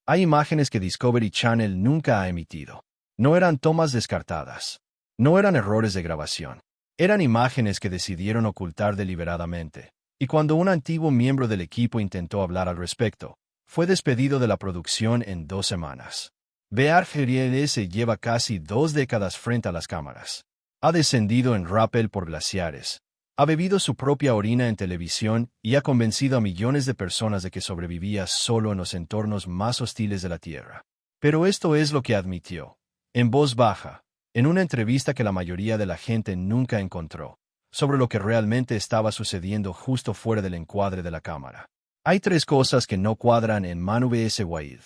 Hay imágenes que Discovery Channel nunca ha emitido. No eran tomas descartadas. No eran errores de grabación. Eran imágenes que decidieron ocultar deliberadamente. Y cuando un antiguo miembro del equipo intentó hablar al respecto, fue despedido de la producción en 2 semanas. Bear GLS lleva casi 2 décadas frente a las cámaras. Ha descendido en rappel por glaciares. Ha bebido su propia orina en televisión y ha convencido a millones de personas de que sobrevivía solo en los entornos más hostiles de la Tierra. Pero esto es lo que admitió, en voz baja, en una entrevista que la mayoría de la gente nunca encontró, sobre lo que realmente estaba sucediendo justo fuera del encuadre de la cámara. Hay 3 cosas que no cuadran en Manu vs. Wade.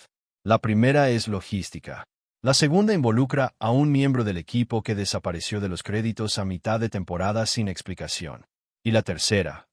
La primera es logística. La segunda involucra a un miembro del equipo que desapareció de los créditos a mitad de temporada sin explicación. Y la tercera,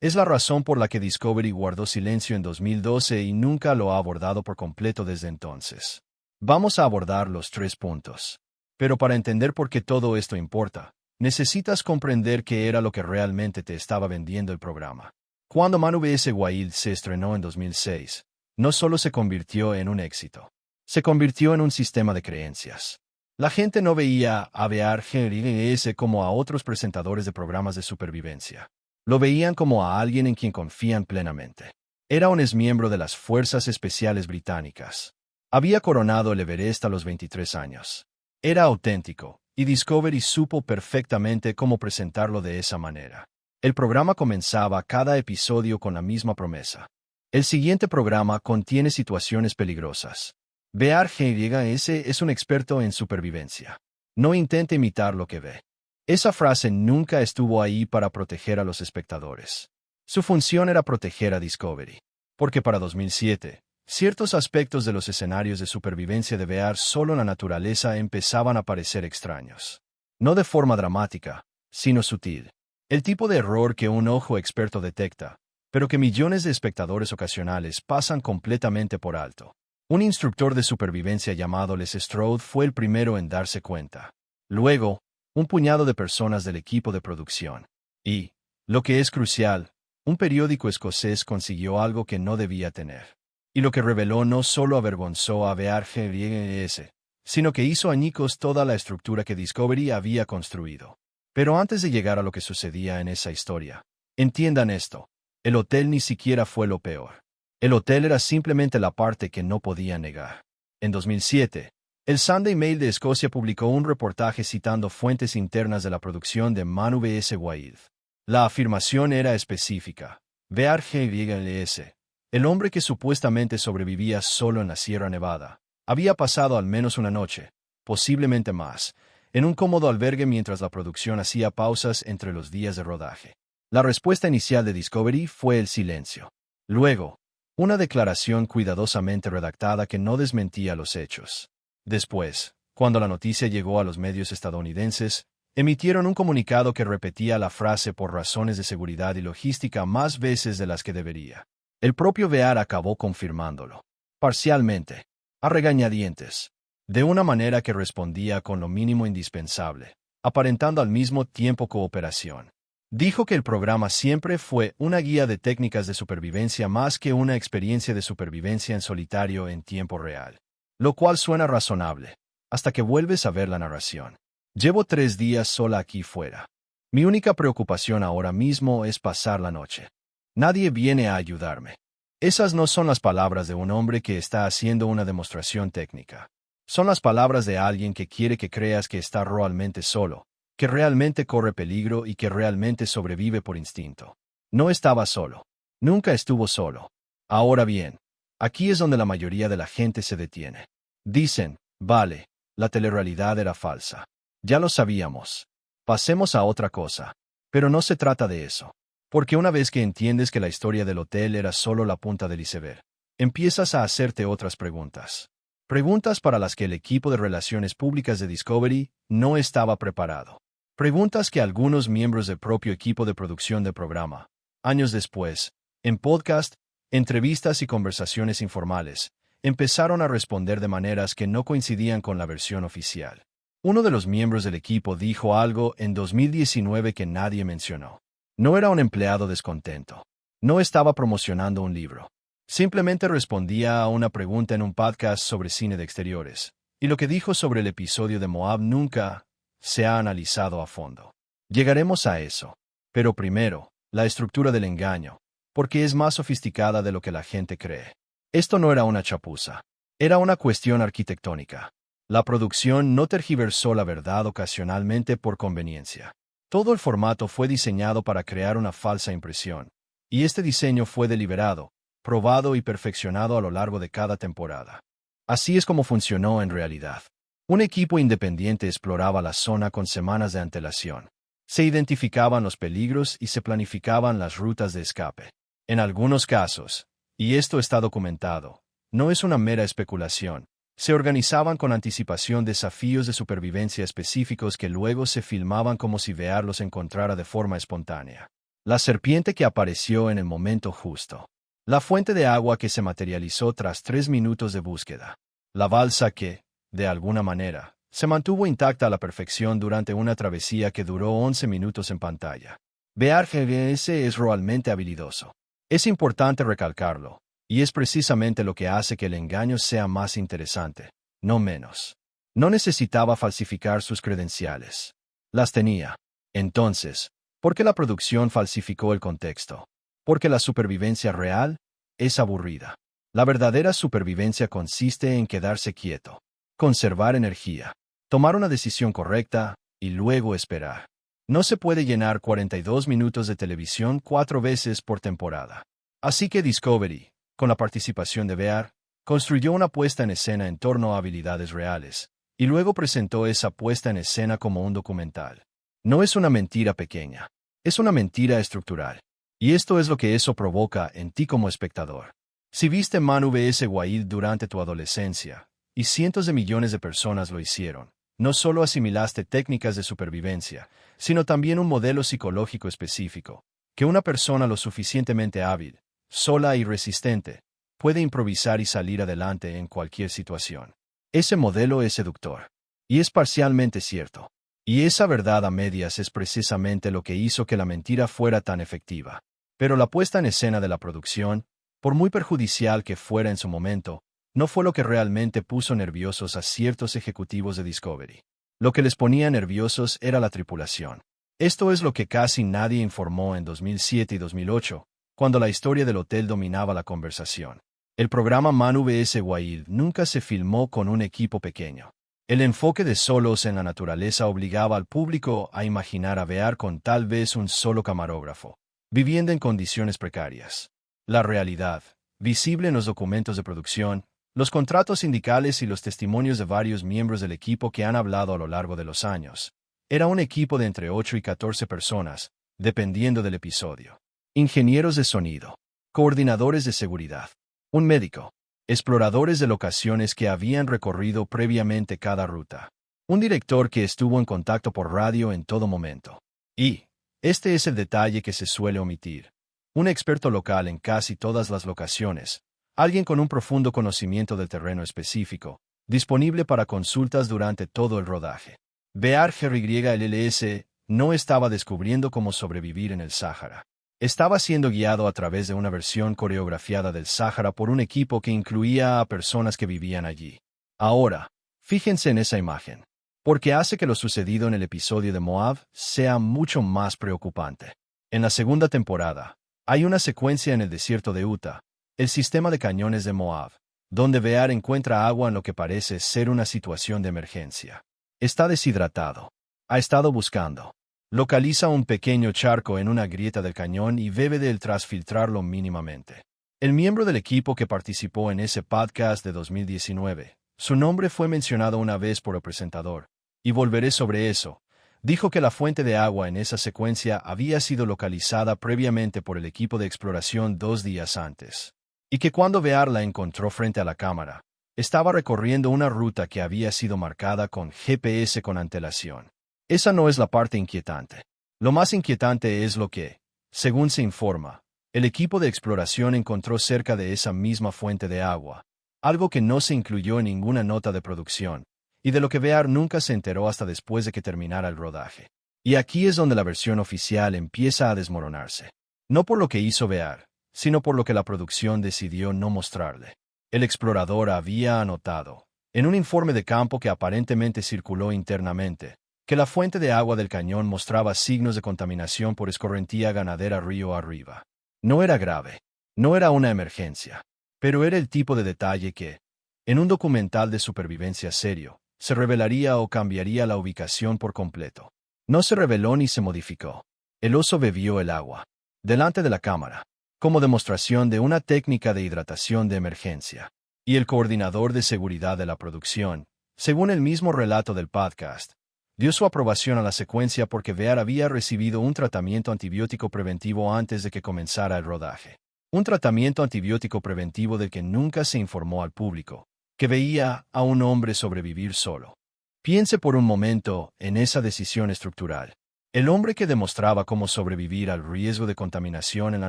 es la razón por la que Discovery guardó silencio en 2012 y nunca lo ha abordado por completo desde entonces. Vamos a abordar los 3 puntos. Pero para entender por qué todo esto importa, necesitas comprender qué era lo que realmente te estaba vendiendo el programa. Cuando Manu vs. Wade se estrenó en 2006, no solo se convirtió en un éxito. Se convirtió en un sistema de creencias. La gente no veía a Bear GLS como a otros presentadores de programas de supervivencia. Lo veían como a alguien en quien confían plenamente. Era un exmiembro de las Fuerzas Especiales Británicas. Había coronado el Everest a los 23 años. Era auténtico, y Discovery supo perfectamente cómo presentarlo de esa manera. El programa comenzaba cada episodio con la misma promesa. El siguiente programa contiene situaciones peligrosas. Bear GLS es un experto en supervivencia. No intente imitar lo que ve. Esa frase nunca estuvo ahí para proteger a los espectadores. Su función era proteger a Discovery. Porque para 2007, ciertos aspectos de los escenarios de supervivencia de Bear solo en la naturaleza empezaban a parecer extraños. No de forma dramática, sino sutil. El tipo de error que un ojo experto detecta, pero que millones de espectadores ocasionales pasan completamente por alto. Un instructor de supervivencia llamado Les Stroud fue el primero en darse cuenta. Luego, un puñado de personas del equipo de producción. Y, lo que es crucial, un periódico escocés consiguió algo que no debía tener. Y lo que reveló no solo avergonzó a Bear GLS, sino que hizo añicos toda la estructura que Discovery había construido. Pero antes de llegar a lo que sucedía en esa historia, entiendan esto, el hotel ni siquiera fue lo peor. El hotel era simplemente la parte que no podía negar. En 2007, el Sunday Mail de Escocia publicó un reportaje citando fuentes internas de la producción de Manu vs. Wade. La afirmación era específica. Bear GLS, el hombre que supuestamente sobrevivía solo en la Sierra Nevada, había pasado al menos una noche, posiblemente más, en un cómodo albergue mientras la producción hacía pausas entre los días de rodaje. La respuesta inicial de Discovery fue el silencio. Luego, una declaración cuidadosamente redactada que no desmentía los hechos. Después, cuando la noticia llegó a los medios estadounidenses, emitieron un comunicado que repetía la frase por razones de seguridad y logística más veces de las que debería. El propio Bear acabó confirmándolo. Parcialmente, a regañadientes, de una manera que respondía con lo mínimo indispensable, aparentando al mismo tiempo cooperación. Dijo que el programa siempre fue una guía de técnicas de supervivencia más que una experiencia de supervivencia en solitario en tiempo real. Lo cual suena razonable, hasta que vuelves a ver la narración. Llevo 3 días sola aquí fuera. Mi única preocupación ahora mismo es pasar la noche. Nadie viene a ayudarme. Esas no son las palabras de un hombre que está haciendo una demostración técnica. Son las palabras de alguien que quiere que creas que está realmente solo, que realmente corre peligro y que realmente sobrevive por instinto. No estaba solo. Nunca estuvo solo. Ahora bien, aquí es donde la mayoría de la gente se detiene. Dicen, vale, la telerrealidad era falsa. Ya lo sabíamos. Pasemos a otra cosa. Pero no se trata de eso. Porque una vez que entiendes que la historia del hotel era solo la punta del iceberg, empiezas a hacerte otras preguntas. Preguntas para las que el equipo de relaciones públicas de Discovery no estaba preparado. Preguntas que algunos miembros del propio equipo de producción del programa, años después, en podcast, entrevistas y conversaciones informales, empezaron a responder de maneras que no coincidían con la versión oficial. Uno de los miembros del equipo dijo algo en 2019 que nadie mencionó. No era un empleado descontento. No estaba promocionando un libro. Simplemente respondía a una pregunta en un podcast sobre cine de exteriores, y lo que dijo sobre el episodio de Moab nunca se ha analizado a fondo. Llegaremos a eso. Pero primero, la estructura del engaño, porque es más sofisticada de lo que la gente cree. Esto no era una chapuza. Era una cuestión arquitectónica. La producción no tergiversó la verdad ocasionalmente por conveniencia. Todo el formato fue diseñado para crear una falsa impresión, y este diseño fue deliberado, probado y perfeccionado a lo largo de cada temporada. Así es como funcionó en realidad. Un equipo independiente exploraba la zona con semanas de antelación. Se identificaban los peligros y se planificaban las rutas de escape. En algunos casos, y esto está documentado, no es una mera especulación, se organizaban con anticipación desafíos de supervivencia específicos que luego se filmaban como si VR los encontrara de forma espontánea. La serpiente que apareció en el momento justo. La fuente de agua que se materializó tras 3 minutos de búsqueda. La balsa que, de alguna manera, se mantuvo intacta a la perfección durante una travesía que duró 11 minutos en pantalla. VR GS es realmente habilidoso. Es importante recalcarlo, y es precisamente lo que hace que el engaño sea más interesante, no menos. No necesitaba falsificar sus credenciales. Las tenía. Entonces, ¿por qué la producción falsificó el contexto? Porque la supervivencia real es aburrida. La verdadera supervivencia consiste en quedarse quieto, conservar energía, tomar una decisión correcta y luego esperar. No se puede llenar 42 minutos de televisión 4 veces por temporada. Así que Discovery, con la participación de VR, construyó una puesta en escena en torno a habilidades reales, y luego presentó esa puesta en escena como un documental. No es una mentira pequeña, es una mentira estructural. Y esto es lo que eso provoca en ti como espectador. Si viste Man vs. Wild durante tu adolescencia, y cientos de millones de personas lo hicieron, no solo asimilaste técnicas de supervivencia, sino también un modelo psicológico específico, que una persona lo suficientemente hábil, sola y resistente, puede improvisar y salir adelante en cualquier situación. Ese modelo es seductor. Y es parcialmente cierto. Y esa verdad a medias es precisamente lo que hizo que la mentira fuera tan efectiva. Pero la puesta en escena de la producción, por muy perjudicial que fuera en su momento, no fue lo que realmente puso nerviosos a ciertos ejecutivos de Discovery. Lo que les ponía nerviosos era la tripulación. Esto es lo que casi nadie informó en 2007 y 2008, cuando la historia del hotel dominaba la conversación. El programa Man vs. Wild nunca se filmó con un equipo pequeño. El enfoque de solos en la naturaleza obligaba al público a imaginar a VR con tal vez un solo camarógrafo, viviendo en condiciones precarias. La realidad, visible en los documentos de producción, los contratos sindicales y los testimonios de varios miembros del equipo que han hablado a lo largo de los años, era un equipo de entre 8 y 14 personas, dependiendo del episodio. Ingenieros de sonido, coordinadores de seguridad, un médico, exploradores de locaciones que habían recorrido previamente cada ruta, un director que estuvo en contacto por radio en todo momento. Y, este es el detalle que se suele omitir, un experto local en casi todas las locaciones, alguien con un profundo conocimiento del terreno específico, disponible para consultas durante todo el rodaje. VR GYLLS no estaba descubriendo cómo sobrevivir en el Sáhara. Estaba siendo guiado a través de una versión coreografiada del Sáhara por un equipo que incluía a personas que vivían allí. Ahora, fíjense en esa imagen, porque hace que lo sucedido en el episodio de Moab sea mucho más preocupante. En la segunda temporada, hay una secuencia en el desierto de Utah, el sistema de cañones de Moab, donde VR encuentra agua en lo que parece ser una situación de emergencia. Está deshidratado. Ha estado buscando. Localiza un pequeño charco en una grieta del cañón y bebe de él tras filtrarlo mínimamente. El miembro del equipo que participó en ese podcast de 2019, su nombre fue mencionado una vez por el presentador, y volveré sobre eso, dijo que la fuente de agua en esa secuencia había sido localizada previamente por el equipo de exploración 2 días antes, y que cuando VR la encontró frente a la cámara, estaba recorriendo una ruta que había sido marcada con GPS con antelación. Esa no es la parte inquietante. Lo más inquietante es lo que, según se informa, el equipo de exploración encontró cerca de esa misma fuente de agua, algo que no se incluyó en ninguna nota de producción, y de lo que VR nunca se enteró hasta después de que terminara el rodaje. Y aquí es donde la versión oficial empieza a desmoronarse. No por lo que hizo VR, sino por lo que la producción decidió no mostrarle. El explorador había anotado, en un informe de campo que aparentemente circuló internamente, que la fuente de agua del cañón mostraba signos de contaminación por escorrentía ganadera río arriba. No era grave, no era una emergencia, pero era el tipo de detalle que, en un documental de supervivencia serio, se revelaría o cambiaría la ubicación por completo. No se reveló ni se modificó. El oso bebió el agua, delante de la cámara, como demostración de una técnica de hidratación de emergencia. Y el coordinador de seguridad de la producción, según el mismo relato del podcast, dio su aprobación a la secuencia porque Bear había recibido un tratamiento antibiótico preventivo antes de que comenzara el rodaje. Un tratamiento antibiótico preventivo del que nunca se informó al público, que veía a un hombre sobrevivir solo. Piense por un momento en esa decisión estructural. El hombre que demostraba cómo sobrevivir al riesgo de contaminación en la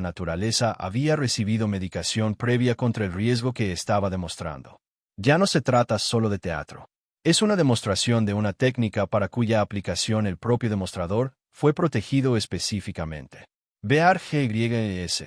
naturaleza había recibido medicación previa contra el riesgo que estaba demostrando. Ya no se trata solo de teatro. Es una demostración de una técnica para cuya aplicación el propio demostrador fue protegido específicamente. Bear GYS.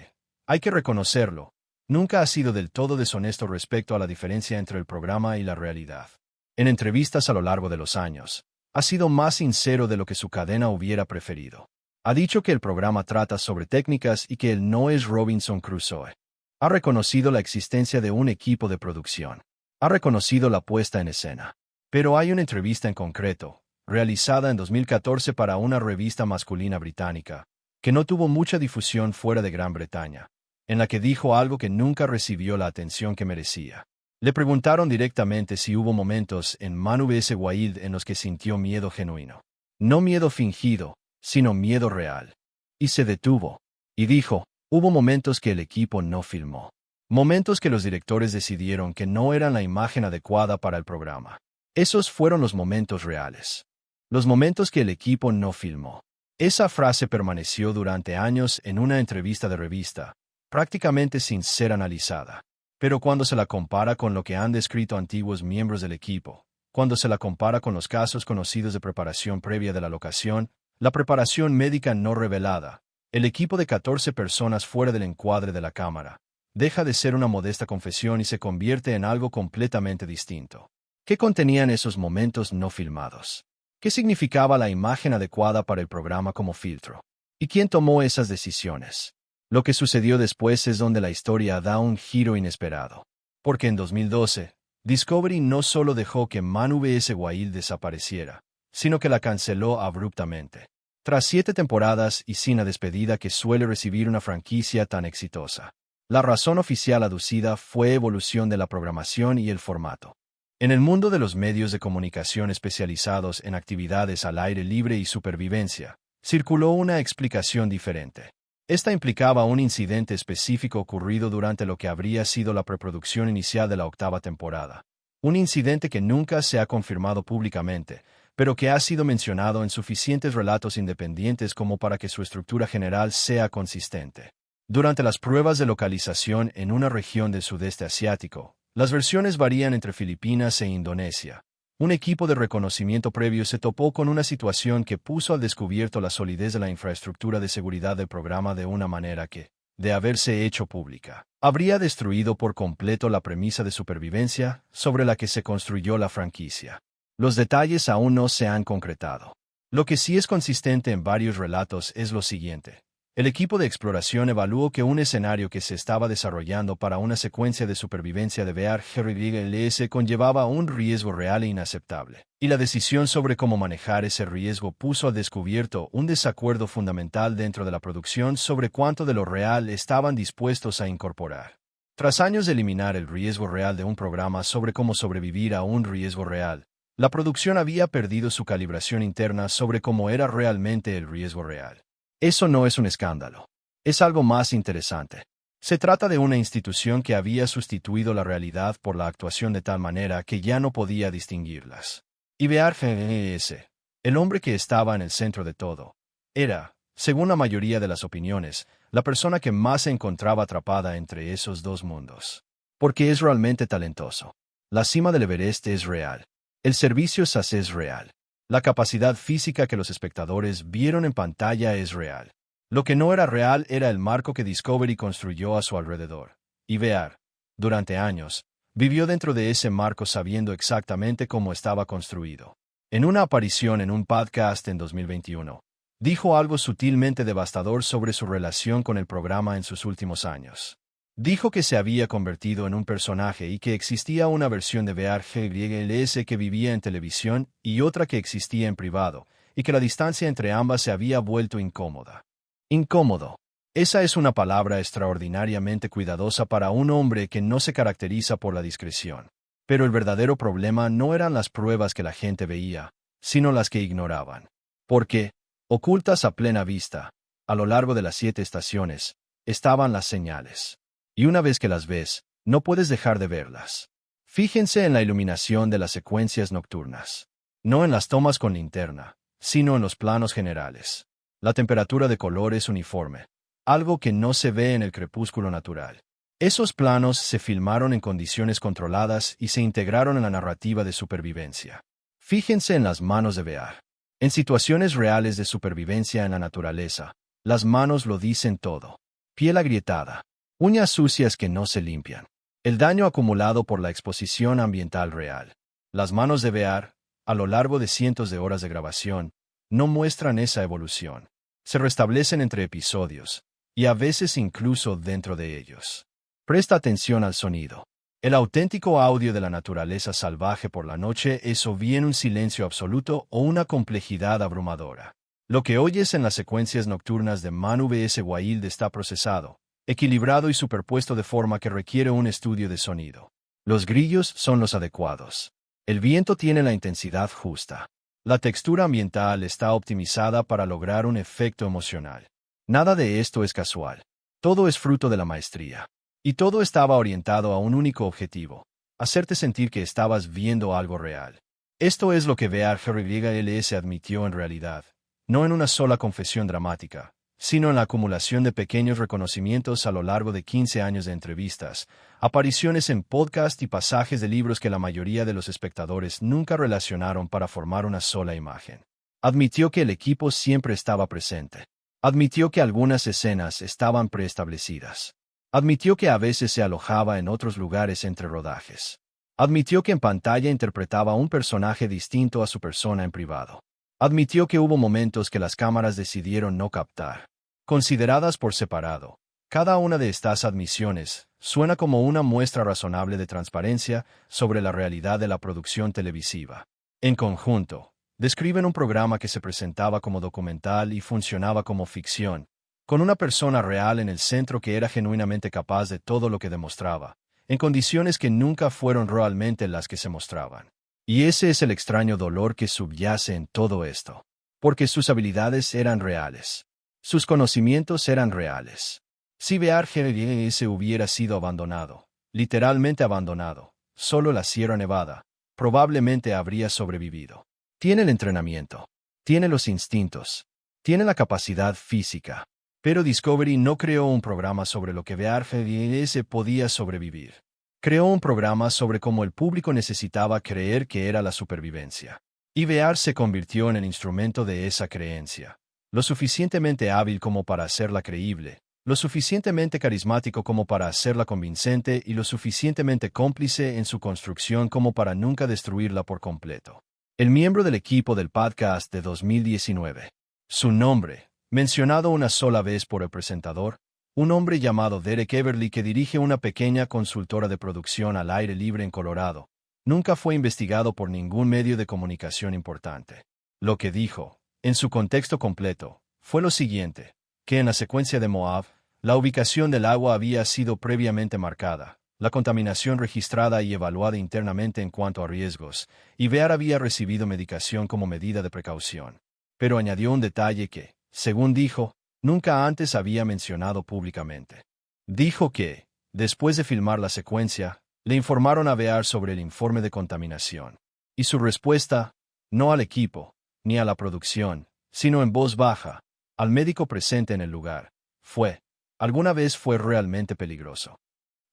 Hay que reconocerlo. Nunca ha sido del todo deshonesto respecto a la diferencia entre el programa y la realidad. En entrevistas a lo largo de los años, ha sido más sincero de lo que su cadena hubiera preferido. Ha dicho que el programa trata sobre técnicas y que él no es Robinson Crusoe. Ha reconocido la existencia de un equipo de producción. Ha reconocido la puesta en escena. Pero hay una entrevista en concreto, realizada en 2014 para una revista masculina británica, que no tuvo mucha difusión fuera de Gran Bretaña, en la que dijo algo que nunca recibió la atención que merecía. Le preguntaron directamente si hubo momentos en Man vs. Wild en los que sintió miedo genuino. No miedo fingido, sino miedo real. Y se detuvo. Y dijo, hubo momentos que el equipo no filmó. Momentos que los directores decidieron que no eran la imagen adecuada para el programa. Esos fueron los momentos reales. Los momentos que el equipo no filmó. Esa frase permaneció durante años en una entrevista de revista, prácticamente sin ser analizada. Pero cuando se la compara con lo que han descrito antiguos miembros del equipo, cuando se la compara con los casos conocidos de preparación previa de la locación, la preparación médica no revelada, el equipo de 14 personas fuera del encuadre de la cámara, deja de ser una modesta confesión y se convierte en algo completamente distinto. ¿Qué contenían esos momentos no filmados? ¿Qué significaba la imagen adecuada para el programa como filtro? ¿Y quién tomó esas decisiones? Lo que sucedió después es donde la historia da un giro inesperado. Porque en 2012, Discovery no solo dejó que Man vs. Wild desapareciera, sino que la canceló abruptamente. Tras 7 temporadas y sin la despedida que suele recibir una franquicia tan exitosa. La razón oficial aducida fue evolución de la programación y el formato. En el mundo de los medios de comunicación especializados en actividades al aire libre y supervivencia, circuló una explicación diferente. Esta implicaba un incidente específico ocurrido durante lo que habría sido la preproducción inicial de la 8ª temporada. Un incidente que nunca se ha confirmado públicamente, pero que ha sido mencionado en suficientes relatos independientes como para que su estructura general sea consistente. Durante las pruebas de localización en una región del sudeste asiático, las versiones varían entre Filipinas e Indonesia. Un equipo de reconocimiento previo se topó con una situación que puso al descubierto la solidez de la infraestructura de seguridad del programa de una manera que, de haberse hecho pública, habría destruido por completo la premisa de supervivencia sobre la que se construyó la franquicia. Los detalles aún no se han concretado. Lo que sí es consistente en varios relatos es lo siguiente. El equipo de exploración evaluó que un escenario que se estaba desarrollando para una secuencia de supervivencia de Bear GYLS conllevaba un riesgo real e inaceptable, y la decisión sobre cómo manejar ese riesgo puso al descubierto un desacuerdo fundamental dentro de la producción sobre cuánto de lo real estaban dispuestos a incorporar. Tras años de eliminar el riesgo real de un programa sobre cómo sobrevivir a un riesgo real, la producción había perdido su calibración interna sobre cómo era realmente el riesgo real. Eso no es un escándalo. Es algo más interesante. Se trata de una institución que había sustituido la realidad por la actuación de tal manera que ya no podía distinguirlas. Y Bear GYS, el hombre que estaba en el centro de todo, era, según la mayoría de las opiniones, la persona que más se encontraba atrapada entre esos dos mundos. Porque es realmente talentoso. La cima del Everest es real. El servicio SAS es real. La capacidad física que los espectadores vieron en pantalla es real. Lo que no era real era el marco que Discovery construyó a su alrededor. Y Bear, durante años, vivió dentro de ese marco sabiendo exactamente cómo estaba construido. En una aparición en un podcast en 2021, dijo algo sutilmente devastador sobre su relación con el programa en sus últimos años. Dijo que se había convertido en un personaje y que existía una versión de Bear Grylls que vivía en televisión y otra que existía en privado, y que la distancia entre ambas se había vuelto incómoda. Incómodo. Esa es una palabra extraordinariamente cuidadosa para un hombre que no se caracteriza por la discreción. Pero el verdadero problema no eran las pruebas que la gente veía, sino las que ignoraban. Porque, ocultas a plena vista, a lo largo de las 7 estaciones, estaban las señales. Y una vez que las ves, no puedes dejar de verlas. Fíjense en la iluminación de las secuencias nocturnas. No en las tomas con linterna, sino en los planos generales. La temperatura de color es uniforme, algo que no se ve en el crepúsculo natural. Esos planos se filmaron en condiciones controladas y se integraron en la narrativa de supervivencia. Fíjense en las manos de Bear. En situaciones reales de supervivencia en la naturaleza, las manos lo dicen todo. Piel agrietada, uñas sucias que no se limpian. El daño acumulado por la exposición ambiental real. Las manos de Bear, a lo largo de cientos de horas de grabación, no muestran esa evolución. Se restablecen entre episodios, y a veces incluso dentro de ellos. Presta atención al sonido. El auténtico audio de la naturaleza salvaje por la noche es o bien un silencio absoluto o una complejidad abrumadora. Lo que oyes en las secuencias nocturnas de Manu vs. Wild está procesado, equilibrado y superpuesto de forma que requiere un estudio de sonido. Los grillos son los adecuados. El viento tiene la intensidad justa. La textura ambiental está optimizada para lograr un efecto emocional. Nada de esto es casual. Todo es fruto de la maestría. Y todo estaba orientado a un único objetivo: hacerte sentir que estabas viendo algo real. Esto es lo que Bear Grylls admitió en realidad, no en una sola confesión dramática, sino en la acumulación de pequeños reconocimientos a lo largo de 15 años de entrevistas, apariciones en podcast y pasajes de libros que la mayoría de los espectadores nunca relacionaron para formar una sola imagen. Admitió que el equipo siempre estaba presente. Admitió que algunas escenas estaban preestablecidas. Admitió que a veces se alojaba en otros lugares entre rodajes. Admitió que en pantalla interpretaba un personaje distinto a su persona en privado. Admitió que hubo momentos que las cámaras decidieron no captar. Consideradas por separado, cada una de estas admisiones suena como una muestra razonable de transparencia sobre la realidad de la producción televisiva. En conjunto, describen un programa que se presentaba como documental y funcionaba como ficción, con una persona real en el centro que era genuinamente capaz de todo lo que demostraba, en condiciones que nunca fueron realmente las que se mostraban. Y ese es el extraño dolor que subyace en todo esto. Porque sus habilidades eran reales. Sus conocimientos eran reales. Si Bear Grylls hubiera sido abandonado, literalmente abandonado, solo la Sierra Nevada, probablemente habría sobrevivido. Tiene el entrenamiento. Tiene los instintos. Tiene la capacidad física. Pero Discovery no creó un programa sobre lo que Bear Grylls podía sobrevivir. Creó un programa sobre cómo el público necesitaba creer que era la supervivencia. Y Bear se convirtió en el instrumento de esa creencia. Lo suficientemente hábil como para hacerla creíble, lo suficientemente carismático como para hacerla convincente y lo suficientemente cómplice en su construcción como para nunca destruirla por completo. El miembro del equipo del podcast de 2019. Su nombre, mencionado una sola vez por el presentador, un hombre llamado Derek Everly que dirige una pequeña consultora de producción al aire libre en Colorado, nunca fue investigado por ningún medio de comunicación importante. Lo que dijo, en su contexto completo, fue lo siguiente, que en la secuencia de Moab, la ubicación del agua había sido previamente marcada, la contaminación registrada y evaluada internamente en cuanto a riesgos, y Bear había recibido medicación como medida de precaución. Pero añadió un detalle que, según dijo, nunca antes había mencionado públicamente. Dijo que, después de filmar la secuencia, le informaron a Bear sobre el informe de contaminación. Y su respuesta, no al equipo, ni a la producción, sino en voz baja, al médico presente en el lugar, fue: ¿alguna vez fue realmente peligroso?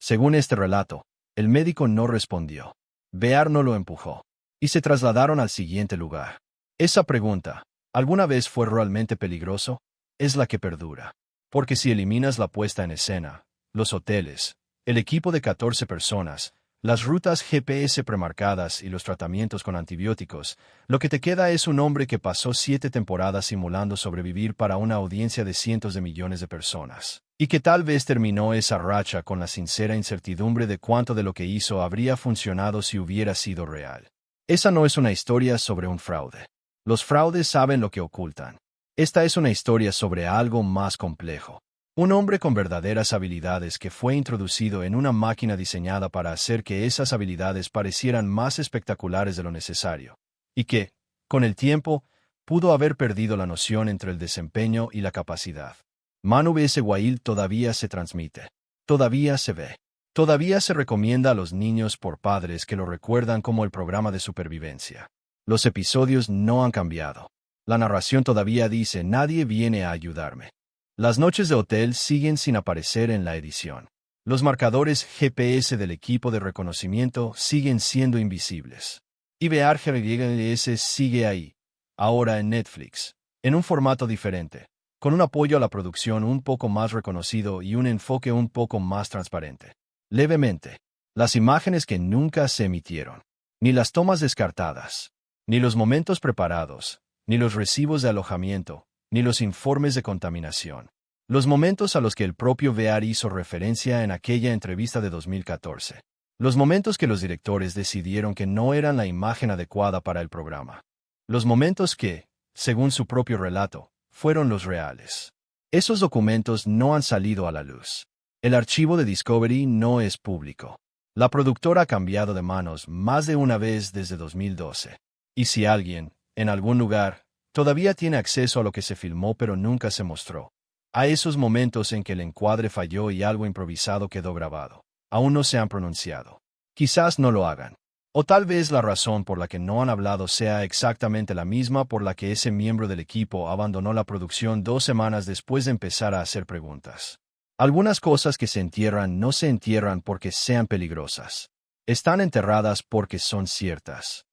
Según este relato, el médico no respondió. Bear no lo empujó. Y se trasladaron al siguiente lugar. Esa pregunta, ¿alguna vez fue realmente peligroso?, es la que perdura. Porque si eliminas la puesta en escena, los hoteles, el equipo de 14 personas, las rutas GPS premarcadas y los tratamientos con antibióticos, lo que te queda es un hombre que pasó 7 temporadas simulando sobrevivir para una audiencia de cientos de millones de personas, y que tal vez terminó esa racha con la sincera incertidumbre de cuánto de lo que hizo habría funcionado si hubiera sido real. Esa no es una historia sobre un fraude. Los fraudes saben lo que ocultan. Esta es una historia sobre algo más complejo. Un hombre con verdaderas habilidades que fue introducido en una máquina diseñada para hacer que esas habilidades parecieran más espectaculares de lo necesario, y que, con el tiempo, pudo haber perdido la noción entre el desempeño y la capacidad. Manu vs. Wild todavía se transmite, todavía se ve, todavía se recomienda a los niños por padres que lo recuerdan como el programa de supervivencia. Los episodios no han cambiado. La narración todavía dice: nadie viene a ayudarme. Las noches de hotel siguen sin aparecer en la edición. Los marcadores GPS del equipo de reconocimiento siguen siendo invisibles. IBRGS sigue ahí, ahora en Netflix, en un formato diferente, con un apoyo a la producción un poco más reconocido y un enfoque un poco más transparente. Levemente, las imágenes que nunca se emitieron, ni las tomas descartadas, ni los momentos preparados, ni los recibos de alojamiento, ni los informes de contaminación. Los momentos a los que el propio VR hizo referencia en aquella entrevista de 2014. Los momentos que los directores decidieron que no eran la imagen adecuada para el programa. Los momentos que, según su propio relato, fueron los reales. Esos documentos no han salido a la luz. El archivo de Discovery no es público. La productora ha cambiado de manos más de una vez desde 2012. Y si alguien, en algún lugar, todavía tiene acceso a lo que se filmó pero nunca se mostró, a esos momentos en que el encuadre falló y algo improvisado quedó grabado, aún no se han pronunciado. Quizás no lo hagan. O tal vez la razón por la que no han hablado sea exactamente la misma por la que ese miembro del equipo abandonó la producción 2 semanas después de empezar a hacer preguntas. Algunas cosas que se entierran no se entierran porque sean peligrosas. Están enterradas porque son ciertas.